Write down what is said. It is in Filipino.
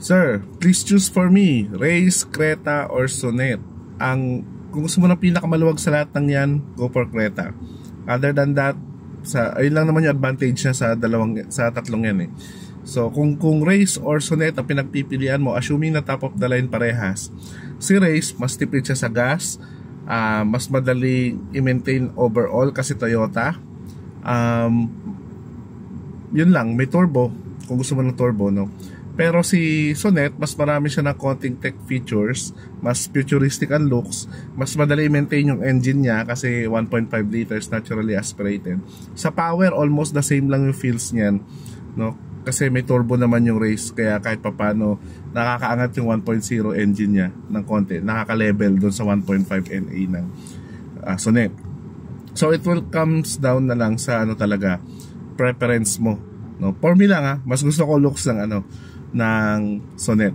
Sir, please choose for me, Race, Creta, or Sonet. Kung gusto mo ng pinakamaluwag sa lahat ng yan, go for Creta. Other than that, ayun lang naman yung advantage niya sa tatlong yan eh. So kung Race or Sonet ang pinagpipilian mo, assuming na top of the line parehas, si Race mas tipid siya sa gas, mas madali i-maintain overall kasi Toyota. Yun lang, may turbo kung gusto mo ng turbo, no? Pero si Sonet, mas marami siya ng konting tech features, mas futuristic ang looks, mas madali i-maintain yung engine niya kasi 1.5 liters naturally aspirated. Sa power, almost the same lang yung feels niyan, no? Kasi may turbo naman yung Race, kaya kahit papano nakakaangat yung 1.0 engine niya ng konti, nakaka-level doon sa 1.5 NA ng Sonet. So it will comes down na lang sa talaga preference mo, no? For me lang mas gusto ko looks ng ng Sonet.